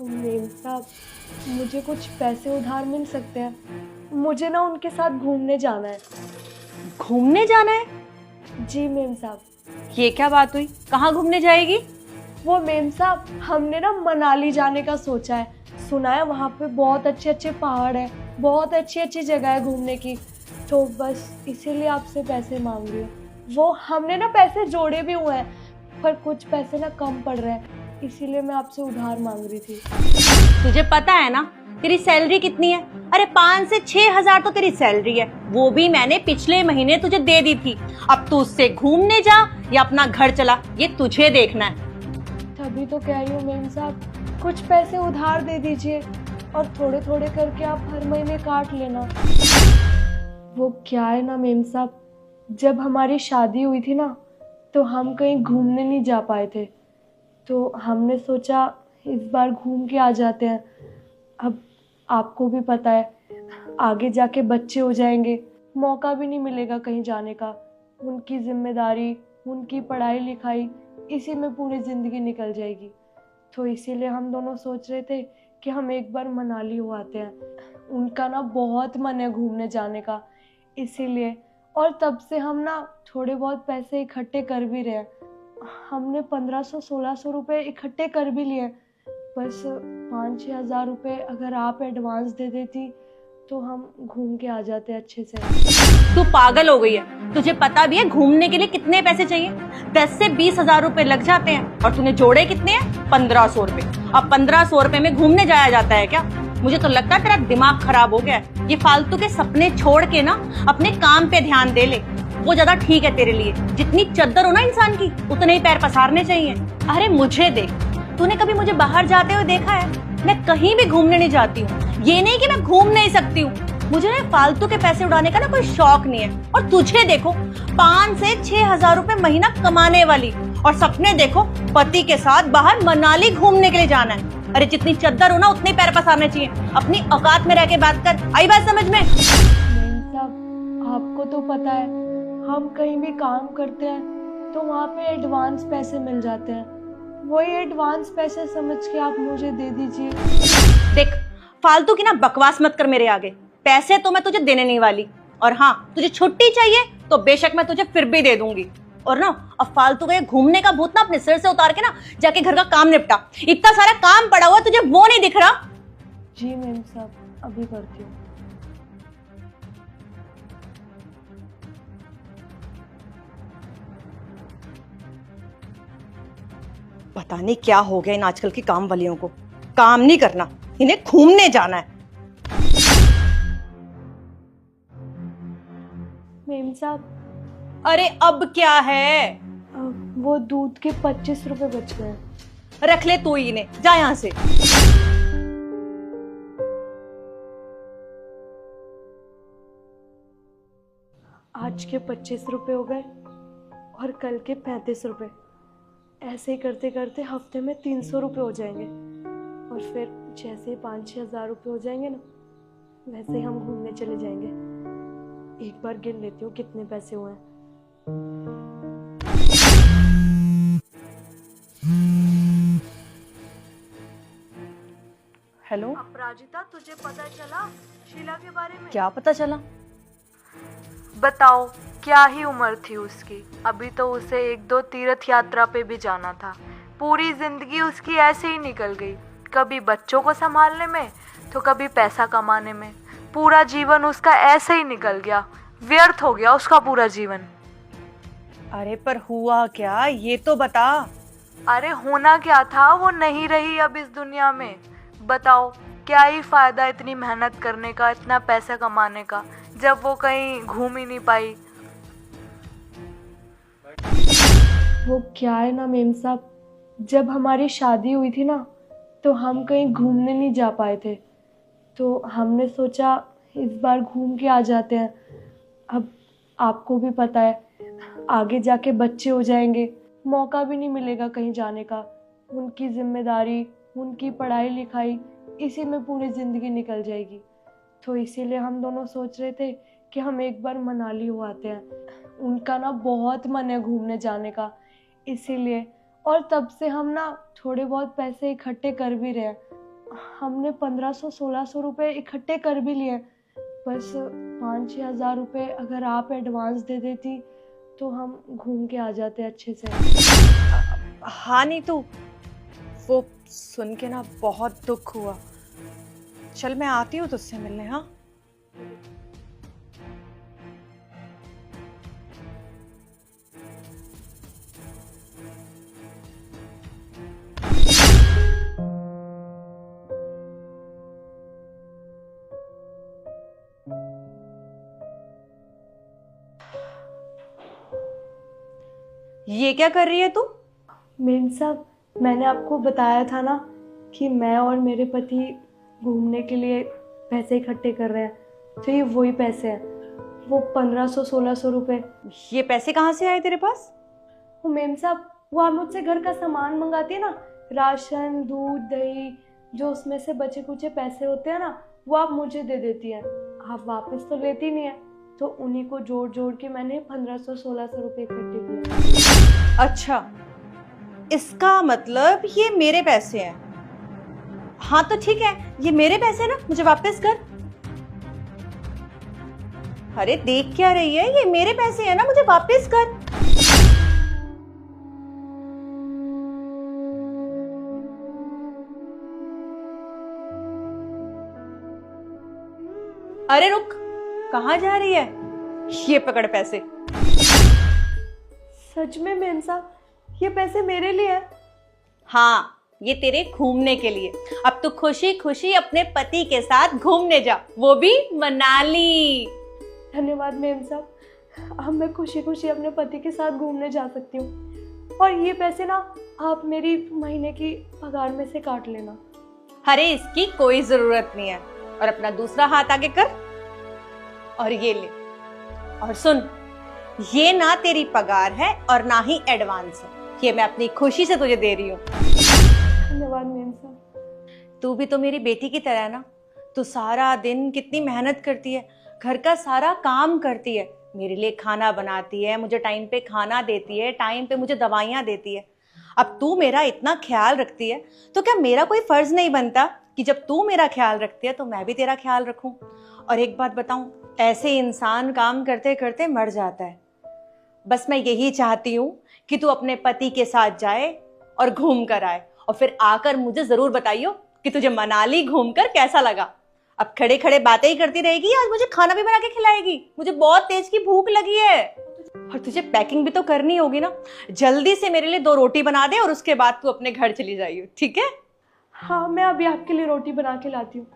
Ma'am साहब, मुझे कुछ पैसे उधार मिल सकते हैं? मुझे ना उनके साथ घूमने जाना है। घूमने जाना है? जी मेम साहब। ये क्या बात हुई? कहाँ घूमने जाएगी? वो मेम साहब, हमने ना मनाली जाने का सोचा है। सुना है वहाँ पे बहुत अच्छे अच्छे पहाड़ है, बहुत अच्छी अच्छी जगह है घूमने की। तो बस इसीलिए आपसे पैसे मांग रही हूँ। वो हमने ना पैसे जोड़े भी हुए हैं, पर कुछ पैसे ना कम पड़ रहे हैं, इसीलिए मैं आपसे उधार मांग रही थी। तुझे पता है ना तेरी सैलरी कितनी है? अरे 5 से 6 हजार तो तेरी सैलरी है, वो भी मैंने पिछले महीने तुझे दे दी थी। अब तू उससे घूमने जा या अपना घर चला, ये तुझे देखना है। तभी तो कह रही हूँ मेम साहब, कुछ पैसे उधार दे दीजिए और थोड़े थोड़े करके आप हर महीने काट लेना। वो क्या है ना मेम साहब, जब हमारी शादी हुई थी ना, तो हम कहीं घूमने नहीं जा पाए थे। तो हमने सोचा इस बार घूम के आ जाते हैं। अब आपको भी पता है, आगे जाके बच्चे हो जाएंगे, मौका भी नहीं मिलेगा कहीं जाने का। उनकी जिम्मेदारी, उनकी पढ़ाई लिखाई, इसी में पूरी ज़िंदगी निकल जाएगी। तो इसीलिए हम दोनों सोच रहे थे कि हम एक बार मनाली हो आते हैं। उनका ना बहुत मन है घूमने जाने का, इसीलिए। और तब से हम ना थोड़े बहुत पैसे इकट्ठे कर भी रहे हैं। हमने 1500-1600 रुपये इकट्ठे कर भी लिए। बस 5-6 हज़ार रुपये अगर आप एडवांस दे देती तो हम घूम के आ जाते अच्छे से। तू पागल हो गई है? तुझे पता भी है घूमने के लिए कितने पैसे चाहिए? 10 से 20 हजार रुपए लग जाते हैं, और तूने जोड़े कितने हैं? 1500 रुपए। अब 1500 रुपए में घूमने जाया जाता है क्या? मुझे तो लगता है तेरा दिमाग खराब हो गया है। ये फालतू के सपने छोड़ के ना अपने काम पे ध्यान दे ले, वो ज्यादा ठीक है तेरे लिए। जितनी चद्दर हो ना इंसान की, उतने ही पैर पसारने चाहिए। अरे मुझे देख, तूने कभी मुझे बाहर जाते हुए देखा है? मैं कहीं भी घूमने नहीं जाती हूँ। ये नहीं कि मैं घूम नहीं सकती हूँ, मुझे ना फालतू के पैसे उड़ाने का ना कोई शौक नहीं है। और तुझे देखो, 5 से 6 हजार रुपए महीना कमाने वाली, और सपने देखो पति के साथ बाहर मनाली घूमने के लिए जाना है। अरे जितनी चद्दर हो ना उतने पैर पसारने चाहिए। अपनी औकात में रह के बात कर, आई बात समझ में? मेम साहब, आपको तो पता है, हम कहीं भी काम करते हैं तो वहाँ पे एडवांस पैसे मिल जाते हैं। वही एडवांस पैसे समझ के आप मुझे दे दीजिए। देख, फालतू की ना बकवास मत कर मेरे आगे। पैसे तो मैं तुझे देने नहीं वाली, और हाँ, तुझे छुट्टी चाहिए तो बेशक मैं तुझे फिर भी दे दूंगी। और ना, अब फालतू का ये घूमने का भूत ना अपने सिर से उतार के ना जाके घर का काम निपटा। इतना सारा काम पड़ा हुआ, तुझे वो नहीं दिख रहा? जी मेम साहब, अभी करती हूँ। पता नहीं क्या हो गया इन आजकल की काम वालियों को। काम नहीं करना, इन्हें घूमने जाना है। मेम साहब, अरे अब क्या है? वो दूध के 25 रुपए बच गए। रख ले तू ही इन्हें, जा यहां से। आज के 25 रुपए हो गए और कल के 35 रुपए। ऐसे ही करते करते हफ्ते में 300 रुपये हो जाएंगे, और फिर जैसे ही 5-6 हज़ार रुपये हो जाएंगे ना, वैसे ही हम घूमने चले जाएंगे। एक बार गिन लेती हूँ कितने पैसे हुए हैं। हेलो अपराजिता, तुझे पता चला शीला के बारे में? क्या पता चला? बताओ, क्या ही उम्र थी उसकी। अभी तो उसे 1-2 तीर्थ यात्रा पे भी जाना था। पूरी जिंदगी उसकी ऐसे ही निकल गई, कभी बच्चों को संभालने में तो कभी पैसा कमाने में। पूरा जीवन उसका ऐसे ही निकल गया, व्यर्थ हो गया उसका पूरा जीवन। अरे पर हुआ क्या, ये तो बता। अरे होना क्या था, वो नहीं रही अब इस दुनिया में। बताओ, क्या ही फायदा इतनी मेहनत करने का, इतना पैसा कमाने का, जब वो कहीं घूम ही नहीं पाई। वो क्या है ना मेम साहब, जब हमारी शादी हुई थी ना, तो हम कहीं घूमने नहीं जा पाए थे। तो हमने सोचा इस बार घूम के आ जाते हैं। अब आपको भी पता है, आगे जाके बच्चे हो जाएंगे, मौका भी नहीं मिलेगा कहीं जाने का। उनकी जिम्मेदारी, उनकी पढ़ाई लिखाई, इसी में पूरी ज़िंदगी निकल जाएगी। तो इसीलिए हम दोनों सोच रहे थे कि हम एक बार मनाली हो आते हैं। उनका ना बहुत मन है घूमने जाने का, इसीलिए। और तब से हम ना थोड़े बहुत पैसे इकट्ठे कर भी रहे हैं। हमने 1500-1600 रुपए इकट्ठे कर भी लिए। बस 5-6 हज़ार रुपए अगर आप एडवांस दे देती तो हम घूम के आ जाते अच्छे से। हाँ नीतू, वो सुन के ना बहुत दुख हुआ। चल मैं आती हूँ तुझसे मिलने। हाँ ये क्या कर रही है तू? मेम साहब, मैंने आपको बताया था ना कि मैं और मेरे पति घूमने के लिए पैसे इकट्ठे कर रहे हैं, तो ये वही पैसे हैं, वो 1500-1600 रुपए। ये पैसे कहाँ से आए तेरे पास? वो मेम साहब, वो आप मुझसे घर का सामान मंगाती है ना, राशन, दूध, दही, जो उसमें से बचे कुचे पैसे होते हैं ना, वो आप मुझे दे देती हैं। आप वापस तो लेती नहीं है, तो उन्हीं को जोड़ जोड़ के मैंने 1500-1600 रुपए इकट्ठे किए। अच्छा, इसका मतलब ये मेरे पैसे हैं। हाँ तो ठीक है, ये मेरे पैसे ना, मुझे वापस कर। अरे देख क्या रही है, ये मेरे पैसे हैं ना, मुझे वापस कर। अरे रुक, कहाँ जा रही है? ये पकड़ पैसे। सच में मेम साहब, ये पैसे मेरे लिए हैं? हाँ, ये तेरे घूमने के लिए। अब तू खुशी खुशी अपने पति के साथ घूमने जा, वो भी मनाली। धन्यवाद मेम साहब, अब मैं खुशी खुशी अपने पति के साथ घूमने जा सकती हूँ। और ये पैसे ना आप मेरी महीने की पगार में से काट लेना। अरे इसकी कोई जरूरत नहीं है। और अपना दूसरा हाथ आगे कर और ये ले। और सुन, ये ना तेरी पगार है और ना ही एडवांस है, ये मैं अपनी खुशी से तुझे दे रही हूँ। धन्यवाद मेम साहब। तू भी तो मेरी बेटी की तरह है ना। तू सारा दिन कितनी मेहनत करती है, घर का सारा काम करती है, मेरे लिए खाना बनाती है, मुझे टाइम पे खाना देती है, टाइम पे मुझे दवाइयाँ देती है। अब तू मेरा इतना ख्याल रखती है, तो क्या मेरा कोई फर्ज नहीं बनता कि जब तू मेरा ख्याल रखती है तो मैं भी तेरा ख्याल रखूं? और एक बात बताऊं, ऐसे इंसान काम करते करते मर जाता है। बस मैं यही चाहती हूँ कि तू अपने पति के साथ जाए और घूम कर आए, और फिर आकर मुझे जरूर बताइयो कि तुझे मनाली घूमकर कैसा लगा। अब खड़े खड़े बातें ही करती रहेगी, आज मुझे खाना भी बना के खिलाएगी? मुझे बहुत तेज की भूख लगी है। और तुझे पैकिंग भी तो करनी होगी ना। जल्दी से मेरे लिए 2 रोटी बना दे और उसके बाद तू अपने घर चली जाइयो, ठीक है? हाँ, मैं अभी आपके लिए रोटी बना के लाती हूँ।